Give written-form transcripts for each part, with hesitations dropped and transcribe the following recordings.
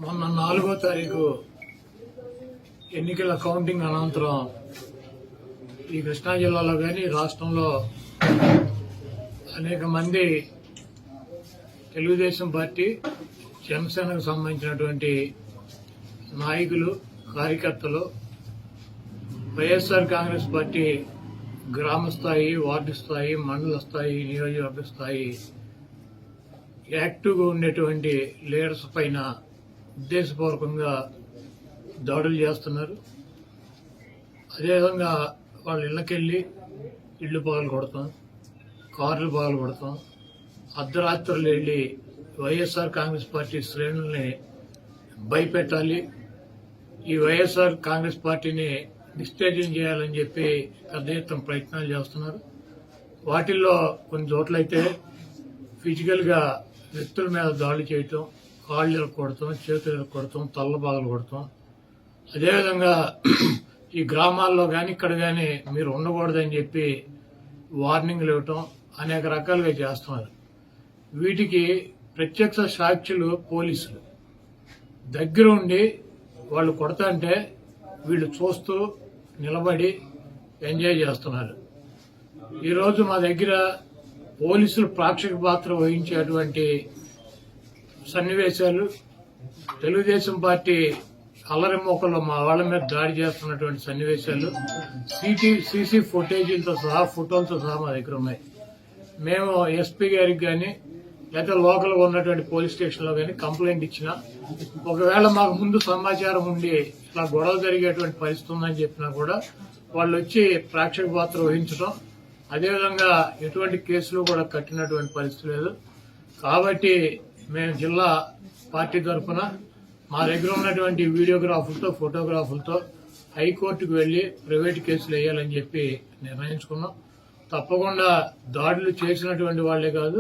మొన్న 4వ తారీఖు ఎన్నికల కౌంటింగ్ అనంతరం ఈ కృష్ణా జిల్లాలో కానీ రాష్ట్రంలో అనేక మంది తెలుగుదేశం పార్టీ జనసేనకు సంబంధించినటువంటి నాయకులు కార్యకర్తలు వైఎస్ఆర్ కాంగ్రెస్ పార్టీ గ్రామ స్థాయి, వార్డు స్థాయి, మండల స్థాయి, నియోజకవర్గ స్థాయి యాక్టివ్గా ఉండేటువంటి లీడర్స్ పైన ఉద్దేశపూర్వకంగా దాడులు చేస్తున్నారు. అదేవిధంగా వాళ్ళ ఇళ్లకెళ్ళి ఇళ్లు పగలు కొడతాం, కార్లు పగలు కొడతాం, అర్ధరాత్రులు వెళ్లి వైఎస్ఆర్ కాంగ్రెస్ పార్టీ శ్రేణుల్ని భయపెట్టాలి, ఈ వైఎస్ఆర్ కాంగ్రెస్ పార్టీని డిస్టేజం చేయాలని చెప్పి పెద్ద ఎత్తున ప్రయత్నాలు చేస్తున్నారు. వాటిల్లో కొన్ని చోట్లయితే ఫిజికల్ గా వ్యక్తుల మీద దాడులు చేయటం, కాళ్ళు కొడతాం, చేతులు కొడతాం, తల్ల బాగలు కొడతాం. అదేవిధంగా ఈ గ్రామాల్లో కానీ ఇక్కడ కానీ మీరు ఉండకూడదని చెప్పి వార్నింగ్లు ఇవ్వటం అనేక రకాలుగా చేస్తున్నారు. వీటికి ప్రత్యక్ష సాక్షులు పోలీసులు దగ్గర ఉండి వాళ్ళు కొడతాంటే వీళ్ళు చూస్తూ నిలబడి ఎంజాయ్ చేస్తున్నారు. ఈరోజు మా దగ్గర పోలీసులు ప్రేక్షక పాత్ర వహించేటువంటి సన్నివేశాలు, తెలుగుదేశం పార్టీ అల్లరి మోకల్లో మా వాళ్ల మీద దాడి చేస్తున్నటువంటి సన్నివేశాలు సీసీ ఫుటేజీలతో సహా, ఫోటోలతో సహా మా దగ్గర ఉన్నాయి. మేము ఎస్పీ గారికి కానీ లేదా లోకల్గా ఉన్నటువంటి పోలీస్ స్టేషన్లో కానీ కంప్లైంట్ ఇచ్చినా, ఒకవేళ మాకు ముందు సమాచారం ఉండి ఇట్లా గొడవ జరిగేటువంటి పరిస్థితి ఉందని చెప్పినా కూడా వాళ్ళు వచ్చి ప్రేక్షక పాత్ర వహించడం, అదేవిధంగా ఎటువంటి కేసులు కూడా కట్టినటువంటి పరిస్థితి లేదు. కాబట్టి మేము జిల్లా పార్టీ తరఫున మా దగ్గర ఉన్నటువంటి వీడియోగ్రాఫులతో, ఫోటోగ్రాఫులతో హైకోర్టుకు వెళ్లి ప్రైవేట్ కేసులు వేయాలని చెప్పి నిర్ణయించుకున్నాం. తప్పకుండా దాడులు చేసినటువంటి వాళ్లే కాదు,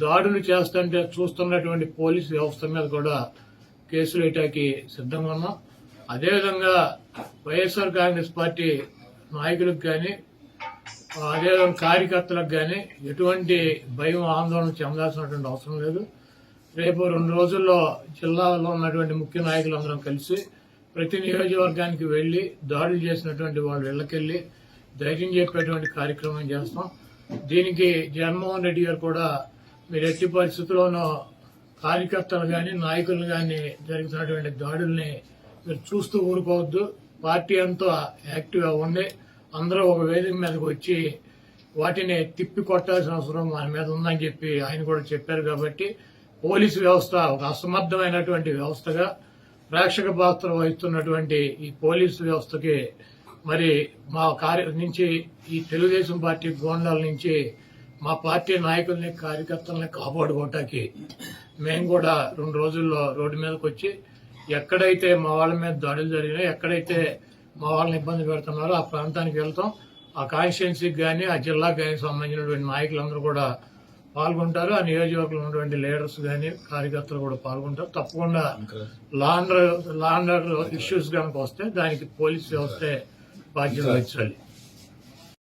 దాడులు చేస్తుంటే చూస్తున్నటువంటి పోలీసు వ్యవస్థ మీద కూడా కేసులు వేయటానికి సిద్ధంగా ఉన్నాం. అదేవిధంగా వైఎస్ఆర్ కాంగ్రెస్ పార్టీ నాయకులకు కానీ, అదేవిధంగా కార్యకర్తలకు కానీ ఎటువంటి భయం, ఆందోళన చెందాల్సినటువంటి అవసరం లేదు. రేపు 2 రోజుల్లో జిల్లాలో ఉన్నటువంటి ముఖ్య నాయకులందరం కలిసి ప్రతి నియోజకవర్గానికి వెళ్లి దాడులు చేసినటువంటి వాళ్ళ ఇళ్లకెళ్లి ధైర్యం చెప్పేటువంటి కార్యక్రమం చేస్తాం. దీనికి జగన్మోహన్ రెడ్డి గారు కూడా మీరు ఎట్టి పరిస్థితుల్లోనూ కార్యకర్తలు కానీ, నాయకులు కానీ జరుగుతున్నటువంటి దాడుల్ని మీరు చూస్తూ ఊరుకోవద్దు. పార్టీ అంతా యాక్టివ్గా ఉండి అందరూ ఒక వేదిక మీదకి వచ్చి వాటిని తిప్పి కొట్టాల్సిన అవసరం మన మీద ఉందని చెప్పి ఆయన కూడా చెప్పారు. కాబట్టి పోలీసు వ్యవస్థ ఒక అసమర్థమైనటువంటి వ్యవస్థగా ప్రేక్షక పాత్ర వహిస్తున్నటువంటి ఈ పోలీసు వ్యవస్థకి మరి మా నుంచి ఈ తెలుగుదేశం పార్టీ గోండాల నుంచి మా పార్టీ నాయకుల్ని, కార్యకర్తల్ని కాపాడుకోవటానికి మేము కూడా 2 రోజుల్లో రోడ్డు మీదకి వచ్చి ఎక్కడైతే మా వాళ్ళ మీద దాడులు జరిగినాయో, ఎక్కడైతే మా వాళ్ళని ఇబ్బంది పెడుతున్నారో ఆ ప్రాంతానికి వెళ్తాం. ఆ కాన్స్టిట్యున్సీకి కానీ, ఆ జిల్లాకు కానీ సంబంధించినటువంటి నాయకులందరూ కూడా పాల్గొంటారు. ఆ నియోజకవర్గంలో ఉన్నటువంటి లీడర్స్ కానీ, కార్యకర్తలు కూడా పాల్గొంటారు. తప్పకుండా లా అండ్ ఆర్డర్ ఇష్యూస్ కనుక వస్తే దానికి పోలీస్ వ్యవస్థే బాధ్యత వహించాలి.